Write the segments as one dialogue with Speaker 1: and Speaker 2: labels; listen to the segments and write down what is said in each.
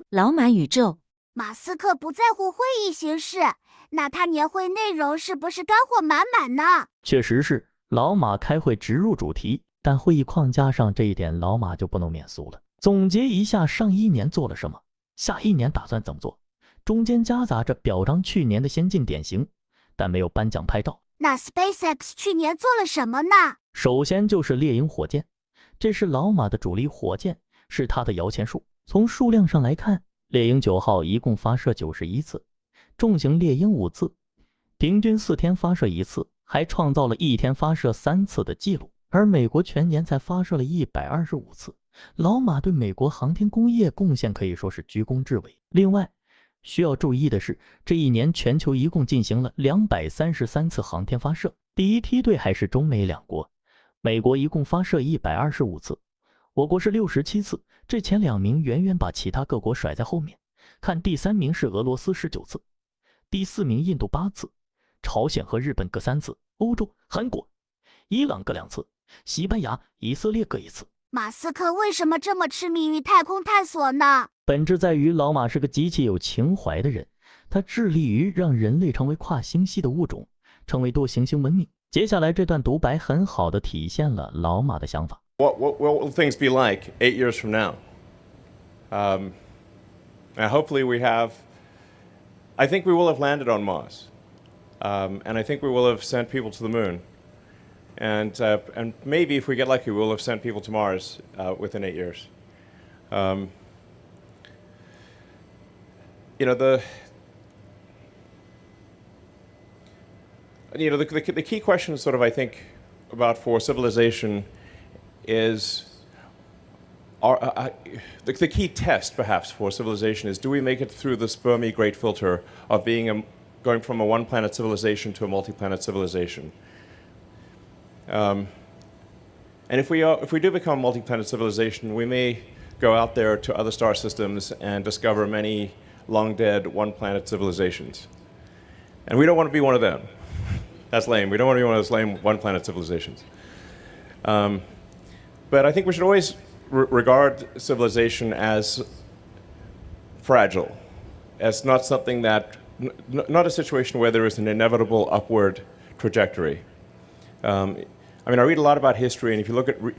Speaker 1: 老马宇宙。
Speaker 2: 马斯克不在乎会议形式，那他年会内容是不是干货满满呢？
Speaker 3: 确实是，老马开会直入主题，但会议框架上这一点老马就不能免俗了。总结一下上一年做了什么，下一年打算怎么做，中间夹杂着表彰去年的先进典型，但没有颁奖拍照。
Speaker 2: 那 SpaceX 去年做了什么呢？
Speaker 3: 首先就是猎鹰火箭，这是老马的主力火箭，是它的摇钱树。从数量上来看，猎鹰9号一共发射91次，重型猎鹰5次，平均4天发射1次，还创造了1天发射3次的记录。而美国全年才发射了125次，老马对美国航天工业贡献可以说是居功至伟。另外需要注意的是，这一年全球一共进行了233次航天发射，第一梯队还是中美两国，美国一共发射125次，我国是67次，这前2名远远把其他各国甩在后面。看第3名是俄罗斯19次，第4名印度8次，朝鲜和日本各3次，欧洲、韩国、伊朗各2次，西班牙、以色列各1次。
Speaker 2: 马斯克为什么这么痴迷于太空探索呢？
Speaker 3: 本质在于老马是个极其有情怀的人，他致力于让人类成为跨星系的物种，成为多行星文明。接下来这段独白很好地体现了老马的想法。
Speaker 4: What will things be like 8 years from now? And hopefully I think we will have landed on Mars. And I think we will have sent people to the moon. And maybe if we get lucky, we'll have sent people to Mars within 8 years. The key question, sort of, I think, about for civilization is, the key test, perhaps, for civilization is, do we make it through this Fermi great filter of going from a one-planet civilization to a multi-planet civilization? And if we do become a multi-planet civilization, we may go out there to other star systems and discover many long-dead one-planet civilizations. And we don't want to be one of them. That's lame. We don't want to be one of those lame one-planet civilizations. But I think we should always regard civilization as fragile, as not something that, not a situation where there is an inevitable upward trajectory. I read a lot about history, and if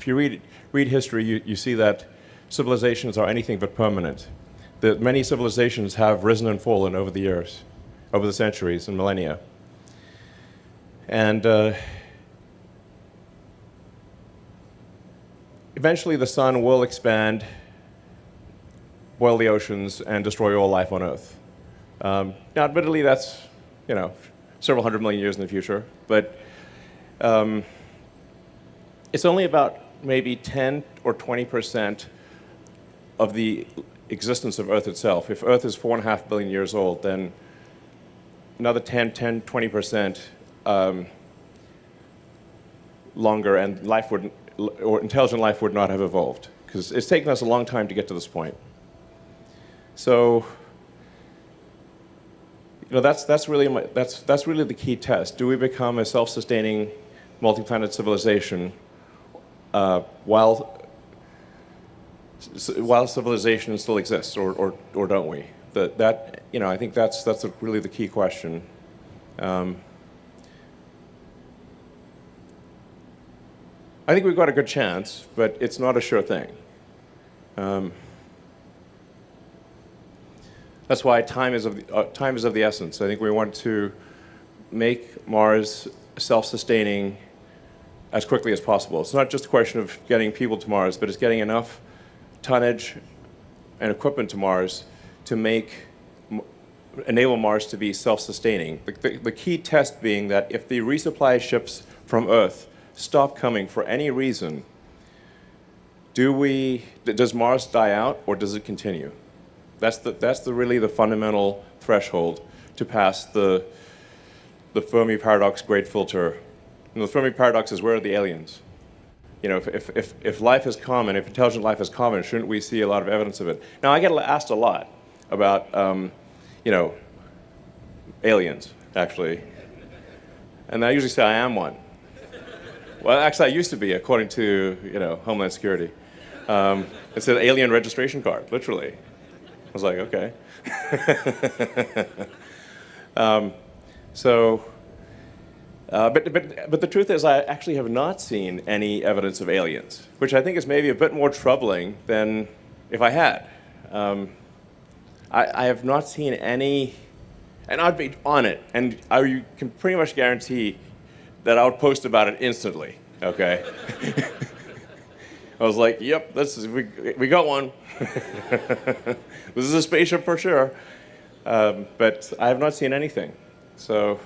Speaker 4: you read history, you see that civilizations are anything but permanent. That many civilizations have risen and fallen over the years, over the centuries and millennia. And eventually the sun will expand, boil the oceans, and destroy all life on Earth. Now, admittedly, that's, several hundred million years in the future, but it's only about maybe 10 or 20% of the existence of Earth itself. If Earth is 4.5 billion years old, then another 20% longer, and intelligent life would not have evolved, because it's taken us a long time to get to this point. So, that's really the key test. Do we become a self-sustaining multi-planet civilization while civilization still exists, or don't we? I think that's really the key question. I think we've got a good chance, but it's not a sure thing. That's why time is of the essence. I think we want to make Mars self-sustaining as quickly as possible. It's not just a question of getting people to Mars, but it's getting enough tonnage and equipment to Mars to enable Mars to be self-sustaining. The key test being that if the resupply ships from Earth stop coming for any reason, does Mars die out, or does it continue? That's really the fundamental threshold to pass the Fermi paradox great filter. And the Fermi paradox is, where are the aliens? If life is common, if intelligent life is common, shouldn't we see a lot of evidence of it? Now, I get asked a lot about, aliens, actually. And I usually say I am one. Well, actually, I used to be, according to, Homeland Security. It's an alien registration card, literally. I was like, okay. So, but the truth is, I actually have not seen any evidence of aliens, which I think is maybe a bit more troubling than if I had. I have not seen any, and I'd be on it, and you can pretty much guarantee that I would post about it instantly. Okay. I was like, yep, we got one. This is a spaceship for sure. But I have not seen anything. So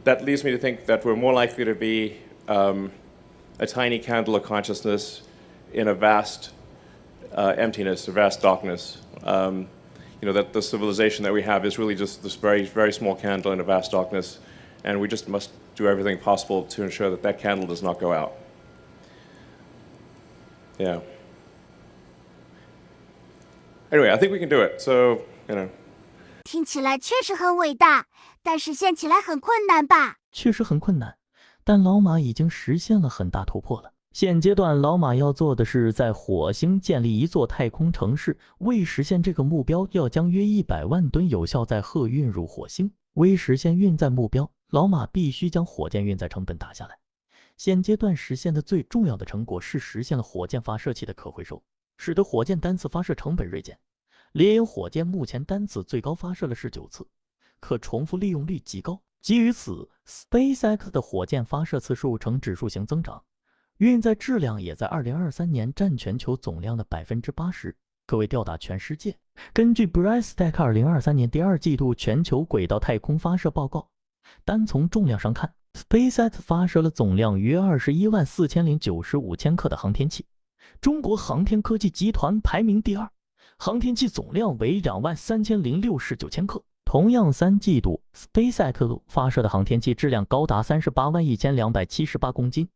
Speaker 4: that leads me to think that we're more likely to be a tiny candle of consciousness in a vast emptiness, a vast darkness. That the civilization that we have is really just this very, very small candle in a vast darkness, and we just must do everything possible to ensure that that candle does not go out. Yeah. Anyway, I think we can do it. So,
Speaker 2: 听起来确实很伟大，但实现起来很困难吧？
Speaker 3: 确实很困难，但老马已经实现了很大突破了。现阶段，老马要做的是在火星建立一座太空城市。为实现这个目标，要将约100万吨有效载荷运入火星。为实现运载目标，老马必须将火箭运载成本打下来。现阶段实现的最重要的成果是实现了火箭发射器的可回收，使得火箭单次发射成本锐减。猎鹰火箭目前单次最高发射了19次，可重复利用率极高。基于此 ，SpaceX 的火箭发射次数呈指数型增长，运载质量也在2023年占全球总量的80%，可谓吊打全世界。根据 Brightstack 2023年第2季度全球轨道太空发射报告，单从重量上看， SpaceX 发射了总量约214095千克的航天器，中国航天科技集团排名第2，航天器总量为23069千克。同样3季度 SpaceX 发射的航天器质量高达381278公斤，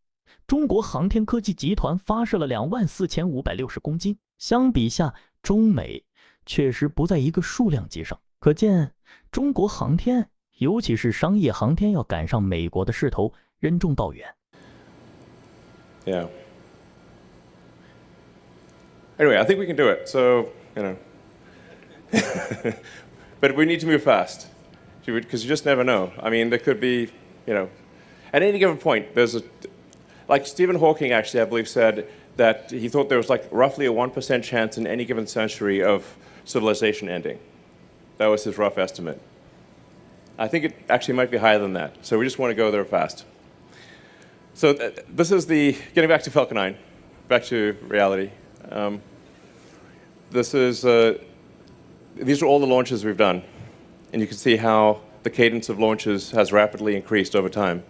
Speaker 3: 中国航天科技集团发射了24560公斤。相比下，中美确实不在一个数量级上，可见中国航天，尤其是商业航天要赶上美国的势头，任重道远。
Speaker 4: Yeah. Anyway, I think we can do it. So, but we need to move fast, because you just never know. I mean, there could be, at any given point, like Stephen Hawking actually, I believe, said that he thought there was like roughly a 1% chance in any given century of civilization ending. That was his rough estimate. I think it actually might be higher than that. So we just want to go there fast. So this is getting back to Falcon 9, back to reality. These are all the launches we've done, and you can see how the cadence of launches has rapidly increased over time.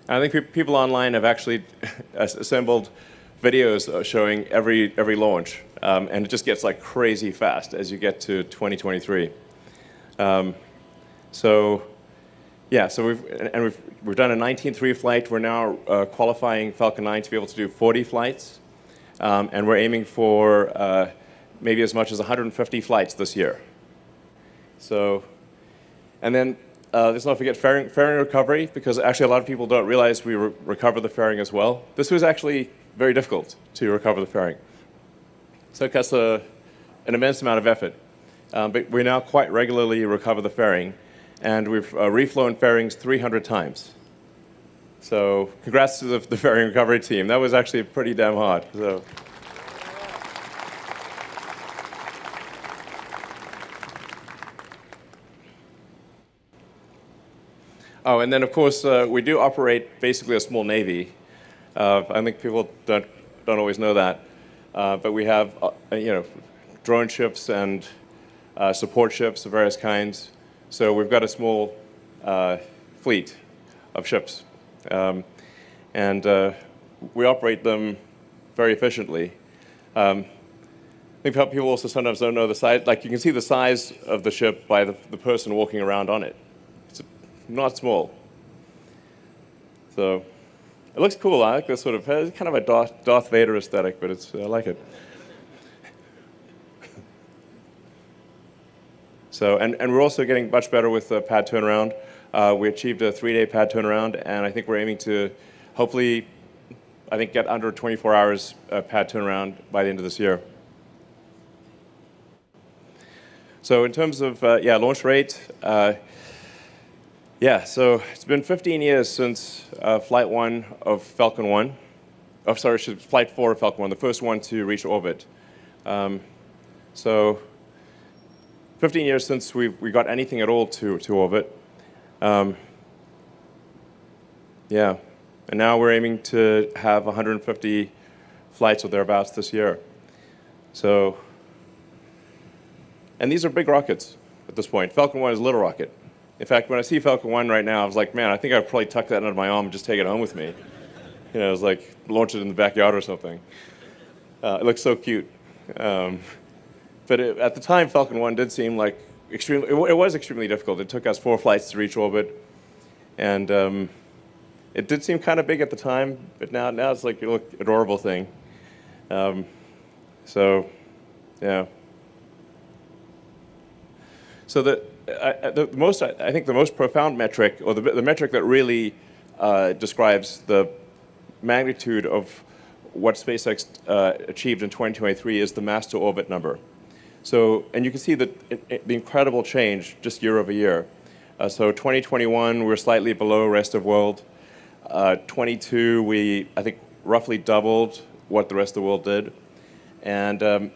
Speaker 4: I think people online have actually assembled videos showing every launch, and it just gets like crazy fast as you get to 2023. So we've done a 19th reflight. We're now qualifying Falcon 9 to be able to do 40 flights, and we're aiming for maybe as much as 150 flights this year. So, and then let's not forget fairing recovery, because actually a lot of people don't realize we recover the fairing as well. This was actually very difficult to recover the fairing. So it costs an immense amount of effort. But we now quite regularly recover the fairing, and we've reflown fairings 300 times. So congrats to the fairing recovery team. That was actually pretty damn hard. So. Oh, and then of course we do operate basically a small navy. I think people don't always know that, but we have drone ships and support ships of various kinds. So we've got a small fleet of ships, and we operate them very efficiently. I think people also sometimes don't know the size. Like you can see the size of the ship by the person walking around on it. It's not small. So it looks cool. I like this sort of kind of a Darth Vader aesthetic, but I like it. So, and we're also getting much better with pad turnaround. We achieved a 3-day pad turnaround, and I think we're aiming to hopefully I think, get under 24 hours pad turnaround by the end of this year. So in terms of launch rate, so it's been 15 years since Flight 1 of Falcon 1. Oh, sorry, Flight 4 of Falcon 1, the first one to reach orbit. So 15 years since we got anything at all to orbit. And now we're aiming to have 150 flights or thereabouts this year. So, and these are big rockets at this point. Falcon 1 is a little rocket. In fact, when I see Falcon 1 right now, I was like, man, I think I'd probably tuck that under my arm and just take it home with me. You know, it was like launch it in the backyard or something. It looks so cute. But at the time, Falcon 1 did seem like extremely, it was extremely difficult. It took us 4 flights to reach orbit. And it did seem kind of big at the time, but now it's like a adorable thing. So, yeah. So I think the most profound metric, or the metric that really describes the magnitude of what SpaceX achieved in 2023 is the mass to orbit number. So, and you can see the incredible change just year over year. So 2021, we're slightly below rest of world. 22, we, I think, roughly doubled what the rest of the world did. And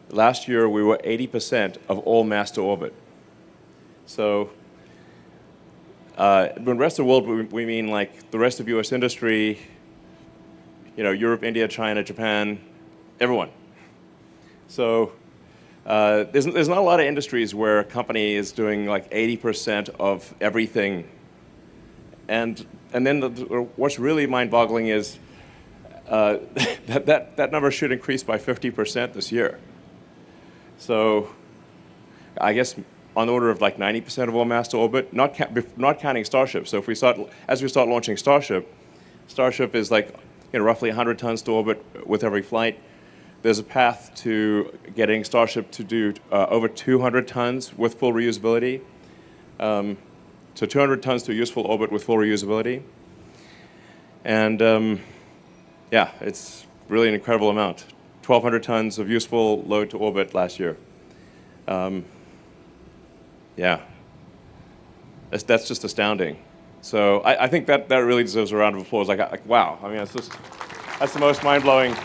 Speaker 4: last year, we were 80% of all mass to orbit. So when rest of the world, we mean like the rest of US industry, you know, Europe, India, China, Japan, everyone. So there's not a lot of industries where a company is doing like 80% of everything. And then what's really mind-boggling is that number should increase by 50% this year. So I guess on the order of like 90% of all mass to orbit, not counting Starship. So as we start launching Starship is like, you know, roughly 100 tons to orbit with every flight. There's a path to getting Starship to do over 200 tons with full reusability. So 200 tons to a useful orbit with full reusability. And yeah, it's really an incredible amount. 1,200 tons of useful load to orbit last year. Yeah, that's just astounding. So I think that really deserves a round of applause. Like wow, I mean, that's the most mind-blowing